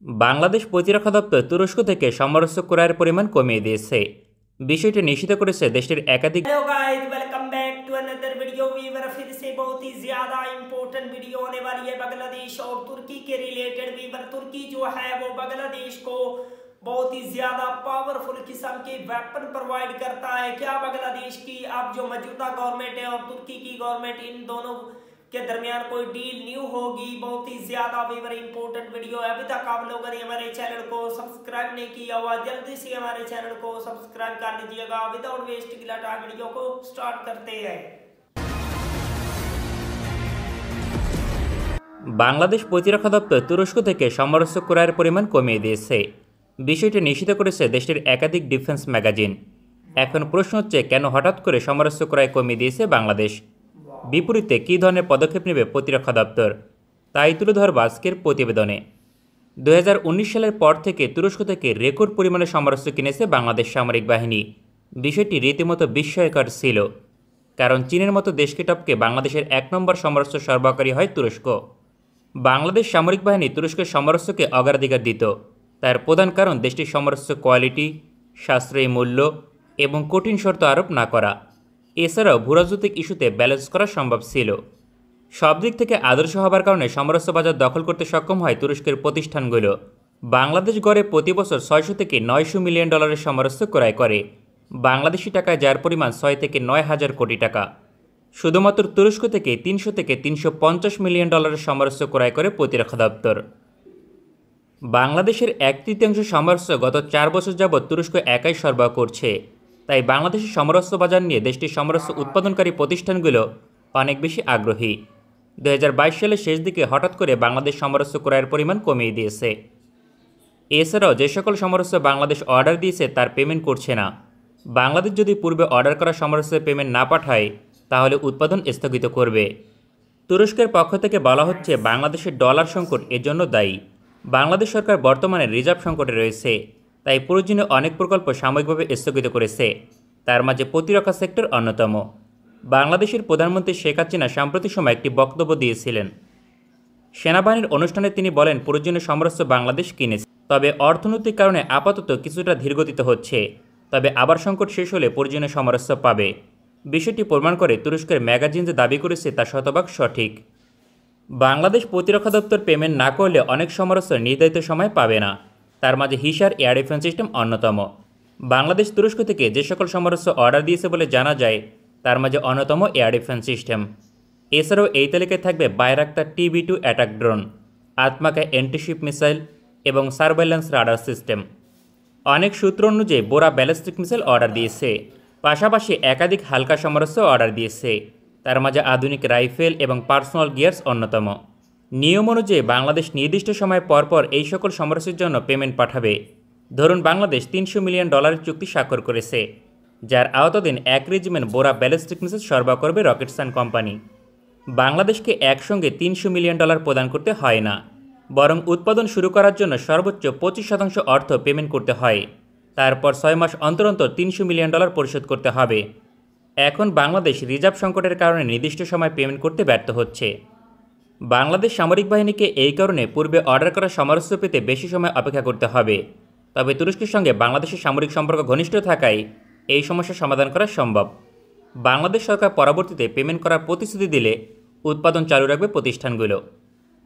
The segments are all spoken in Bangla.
বাংলাদেশ প্রতিরক্ষা দপ্তর তুরস্ক থেকে সমরাস্ত্র ক্রয়ের পরিমাণ কমিয়ে দিয়েছে। বিষয়টি নিশ্চিত করেছে দেশটির একাধিক। Hello guys, welcome back to another video. Viewer फिर से बहुत ही ज्यादा इंपॉर्टेंट वीडियो होने वाली है बांग्लादेश और तुर्की के रिलेटेड। वीवर तुर्की जो है वो बांग्लादेश को बहुत ही ज्यादा पावरफुल किस्म के वेपन प्रोवाइड करता है। क्या बांग्लादेश की अब जो मौजूदा गवर्नमेंट है और तुर्की की गवर्नमेंट, इन दोनों के दरमियान कोई डील न्यू होगी? बहुत ही ज्यादा वीवर इंपॉर्टेंट वीडियो है। अभी तक आप लोगों ने हमारे चैनल को सब्सक्राइब नहीं किया हुआ, जल्दी से हमारे चैनल को सब्सक्राइब कर लीजिएगा। विदाउट वेस्टिंग टाइम वीडियो को स्टार्ट करते हैं। বাংলাদেশ প্রতিরক্ষা দপ্তর তুরস্ক থেকে সমরাস্ত্র ক্রয়ের পরিমাণ কমিয়ে দিয়েছে। বিষয়টি নিশ্চিত করেছে দেশটির একাধিক ডিফেন্স ম্যাগাজিন। এখন প্রশ্ন হচ্ছে, কেন হঠাৎ করে সমরাস্ত্র ক্রয় কমিয়ে দিয়েছে বাংলাদেশ? বিপরীতে কী ধরনের পদক্ষেপ নেবে প্রতিরক্ষা দপ্তর, তাই তুলে ধরব আজকের প্রতিবেদনে। 2019 সালের পর থেকে তুরস্ক থেকে রেকর্ড পরিমাণে সমরাস্ত্র কিনেছে বাংলাদেশ সামরিক বাহিনী। বিষয়টি রীতিমতো বিস্ময়কর ছিল, কারণ চীনের মতো দেশকে টপকে বাংলাদেশের 1 নম্বর সমরাস্ত্র সরবরাহকারী হয় তুরস্ক। বাংলাদেশ সামরিক বাহিনী তুরস্কের সমরাস্ত্রকে অগ্রাধিকার দিত। তার প্রধান কারণ দেশটির সমরাস্ত্র কোয়ালিটি, সাশ্রয়ী মূল্য এবং কঠিন শর্ত আরোপ না করা। এছাড়াও ভূরাজনৈতিক ইস্যুতে ব্যালেন্স করা সম্ভব ছিল। সব দিক থেকে আদর্শ হবার কারণে সমরাস্ত্র বাজার দখল করতে সক্ষম হয় তুরস্কের প্রতিষ্ঠানগুলো। বাংলাদেশ গড়ে প্রতি বছর 600 থেকে 900 মিলিয়ন ডলারের সমরাস্ত্র ক্রয় করে, বাংলাদেশি টাকায় যার পরিমাণ 6 থেকে 9 হাজার কোটি টাকা। শুধুমাত্র তুরস্ক থেকে 300 থেকে 350 মিলিয়ন ডলারের সমরাস্ত্র ক্রয় করে প্রতিরক্ষা দপ্তর। বাংলাদেশের 1/3 সমরাস্ত্র গত 4 বছর যাবৎ তুরস্ক একাই সরবরাহ করছে। তাই বাংলাদেশের সমরাস্ত্র বাজার নিয়ে দেশটির সমরাস্ত্র উৎপাদনকারী প্রতিষ্ঠানগুলো অনেক বেশি আগ্রহী। 2022 সালের শেষ দিকে হঠাৎ করে বাংলাদেশ সমরাস্ত্র ক্রয়ের পরিমাণ কমিয়ে দিয়েছে। এছাড়াও যে সকল সমরাস্ত্র বাংলাদেশ অর্ডার দিয়েছে তার পেমেন্ট করছে না। বাংলাদেশ যদি পূর্বে অর্ডার করা সমরাস্ত্রের পেমেন্ট না পাঠায়, তাহলে উৎপাদন স্থগিত করবে। তুরস্কের পক্ষ থেকে বলা হচ্ছে বাংলাদেশের ডলার সংকট এর জন্য দায়ী। বাংলাদেশ সরকার বর্তমানে রিজার্ভ সংকটে রয়েছে, তাই প্রয়োজনীয় অনেক প্রকল্প সাময়িকভাবে স্থগিত করেছে। তার মাঝে প্রতিরক্ষা সেক্টর অন্যতম। বাংলাদেশের প্রধানমন্ত্রী শেখ হাসিনা সাম্প্রতিক সময় একটি বক্তব্য দিয়েছিলেন। সেনাবাহিনীর অনুষ্ঠানে তিনি বলেন, প্রয়োজনীয় সমরাস্ত্র বাংলাদেশ কিনেছে, তবে অর্থনৈতিক কারণে আপাতত কিছুটা ধীরগতিতে হচ্ছে, তবে আবার সংকট শেষ হলে প্রয়োজনীয় সমরাস্ত্র পাবে। বিষয়টি প্রমাণ করে তুরস্কের ম্যাগাজিন যে দাবি করেছে তা শতভাগ সঠিক। বাংলাদেশ প্রতিরক্ষা দপ্তর পেমেন্ট না করলে অনেক সমরাস্ত্র নির্ধারিত সময় পাবে না। তার মাঝে হিসার এয়ার ডিফেন্স সিস্টেম অন্যতম। বাংলাদেশ তুরস্ক থেকে যে সকল সমরাস্ত্র অর্ডার দিয়েছে বলে জানা যায়, তার মাঝে অন্যতম এয়ার ডিফেন্স সিস্টেম। এছাড়াও এই তালিকায় থাকবে Bayraktar TB2 attack drone, Atmaca antiship missile এবং সার্ভেইল্যান্স রাডার সিস্টেম। অনেক সূত্র অনুযায়ী বোরা ব্যালিস্টিক মিসাইল অর্ডার দিয়েছে, পাশাপাশি একাধিক হালকা সমরাস্ত্র অর্ডার দিয়েছে। তার মাঝে আধুনিক রাইফেল এবং পার্সোনাল গিয়ার্স অন্যতম। নিয়ম অনুযায়ী বাংলাদেশ নির্দিষ্ট সময় পরপর এই সকল সমরাস্ত্রের জন্য পেমেন্ট পাঠাবে। ধরুন বাংলাদেশ 300 মিলিয়ন ডলারের চুক্তি স্বাক্ষর করেছে, যার আওতাধীন 1 রেজিমেন্ট বোরা ব্যালিস্টিক মিসাইল সরবরাহ করবে রকেটসান কোম্পানি। বাংলাদেশকে একসঙ্গে 300 মিলিয়ন ডলার প্রদান করতে হয় না, বরং উৎপাদন শুরু করার জন্য সর্বোচ্চ 25% অর্থ পেমেন্ট করতে হয়। তারপর 6 মাস অন্তর অন্তর 300 মিলিয়ন ডলার পরিশোধ করতে হবে। এখন বাংলাদেশ রিজার্ভ সংকটের কারণে নির্দিষ্ট সময় পেমেন্ট করতে ব্যর্থ হচ্ছে। বাংলাদেশ সামরিক বাহিনীকে এই কারণে পূর্বে অর্ডার করা সমরাস্ত্র পেতে বেশি সময় অপেক্ষা করতে হবে। তবে তুরস্কের সঙ্গে বাংলাদেশের সামরিক সম্পর্ক ঘনিষ্ঠ থাকায় এই সমস্যার সমাধান করা সম্ভব। বাংলাদেশ সরকার পরবর্তীতে পেমেন্ট করার প্রতিশ্রুতি দিলে উৎপাদন চালু রাখবে প্রতিষ্ঠানগুলো,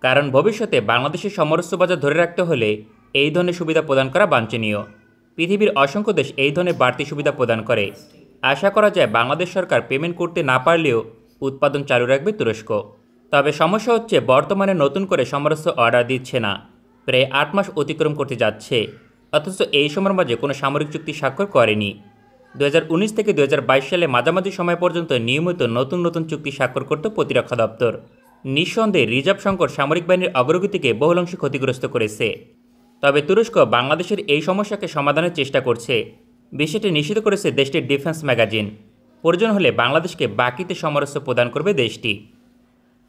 কারণ ভবিষ্যতে বাংলাদেশের সমরাস্ত্র বাজার ধরে রাখতে হলে এই ধরনের সুবিধা প্রদান করা বাঞ্ছনীয়। পৃথিবীর অসংখ্য দেশ এই ধরনের বাড়তি সুবিধা প্রদান করে। আশা করা যায় বাংলাদেশ সরকার পেমেন্ট করতে না পারলেও উৎপাদন চালু রাখবে তুরস্ক। তবে সমস্যা হচ্ছে বর্তমানে নতুন করে সমরাস্ত্র অর্ডার দিচ্ছে না। প্রায় 8 মাস অতিক্রম করতে যাচ্ছে, অথচ এই সময়ের মাঝে কোনো সামরিক চুক্তি স্বাক্ষর করেনি। 2019 থেকে 2022 সালে মাঝামাঝি সময় পর্যন্ত নিয়মিত নতুন নতুন চুক্তি স্বাক্ষর করত প্রতিরক্ষা দপ্তর। নিঃসন্দেহে রিজার্ভ সংকট সামরিক বাহিনীর অগ্রগতিকে বহুলাংশে ক্ষতিগ্রস্ত করেছে। তবে তুরস্ক বাংলাদেশের এই সমস্যাকে সমাধানের চেষ্টা করছে। বিষয়টি নিশ্চিত করেছে দেশটির ডিফেন্স ম্যাগাজিন। প্রয়োজন হলে বাংলাদেশকে বাকিতে সমরাস্ত্র প্রদান করবে দেশটি।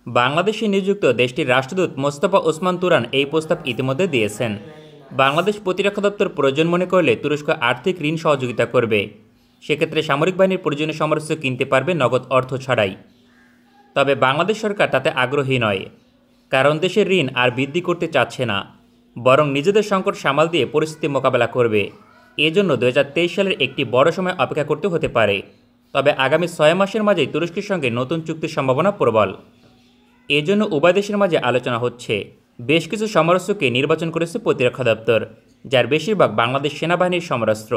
বাংলাদেশে নিযুক্ত দেশটির রাষ্ট্রদূত মোস্তফা ওসমান তুরান এই প্রস্তাব ইতিমধ্যে দিয়েছেন। বাংলাদেশ প্রতিরক্ষা দপ্তর প্রয়োজন মনে করলে তুরস্ক আর্থিক ঋণ সহযোগিতা করবে। সেক্ষেত্রে সামরিক বাহিনীর প্রয়োজনীয় সমরাস্ত্র কিনতে পারবে নগদ অর্থ ছাড়াই। তবে বাংলাদেশ সরকার তাতে আগ্রহী নয়, কারণ দেশের ঋণ আর বৃদ্ধি করতে চাচ্ছে না। বরং নিজেদের সংকট সামাল দিয়ে পরিস্থিতি মোকাবেলা করবে। এজন্য 2023 সালের একটি বড় সময় অপেক্ষা করতে হতে পারে। তবে আগামী 6 মাসের মাঝেই তুরস্কের সঙ্গে নতুন চুক্তির সম্ভাবনা প্রবল। এজন্য উভয় দেশের মাঝে আলোচনা হচ্ছে। বেশ কিছু সমরাস্ত্রকে নির্বাচন করেছে প্রতিরক্ষা দপ্তর, যার বেশিরভাগ বাংলাদেশ সেনাবাহিনীর সমরাস্ত্র।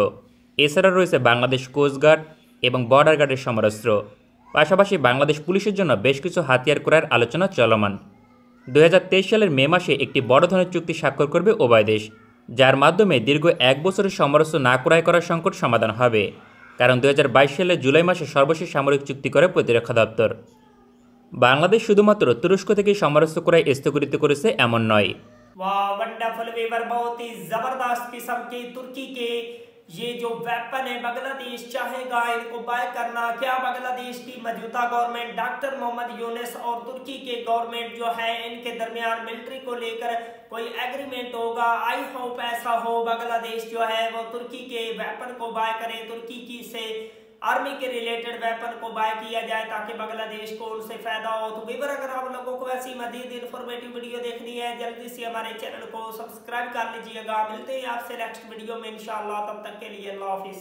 এছাড়া রয়েছে বাংলাদেশ কোস্টগার্ড এবং বর্ডার গার্ডের সমরাস্ত্র। পাশাপাশি বাংলাদেশ পুলিশের জন্য বেশ কিছু হাতিয়ার ক্রয়ের আলোচনা চলমান। 2023 সালের মে মাসে একটি বড় ধরনের চুক্তি স্বাক্ষর করবে উভয় দেশ, যার মাধ্যমে দীর্ঘ 1 বছরের সমরাস্ত্র না ক্রয় করার সংকট সমাধান হবে। কারণ 2022 সালের জুলাই মাসে সর্বশেষ সামরিক চুক্তি করে প্রতিরক্ষা দপ্তর। বাংলাদেশ শুধুমাত্র তুরস্ক থেকে সমরাস্ত্র ক্রয় স্থগিত করেছে এমন নয়। वाह वंडरफुल वीवर, बहुत ही जबरदस्त किस्म के तुर्की के ये जो वेपन है बांग्लादेश चाहेगा इनको बाय करना। क्या बांग्लादेश की मौजूदा गवर्नमेंट डॉक्टर मोहम्मद यूनुस और तुर्की के गवर्नमेंट जो है इनके दरमियान मिलिट्री को लेकर कोई एग्रीमेंट होगा? आई होप ऐसा हो, बांग्लादेश जो है वो तुर्की के वेपन को बाय करे, तुर्की की से आर्मी के रिलेटेड वेपन को बाय किया जाए ताकि बांग्लादेश को उनसे फायदा हो। तो वीवर, अगर आप लोगों को ऐसी मजीद इन्फॉर्मेटिव वीडियो देखनी है जल्दी से हमारे चैनल को सब्सक्राइब कर लीजिएगा। मिलते हैं आपसे नेक्स्ट वीडियो में इंशाल्लाह, तब तक के लिए अल्लाह हाफिज।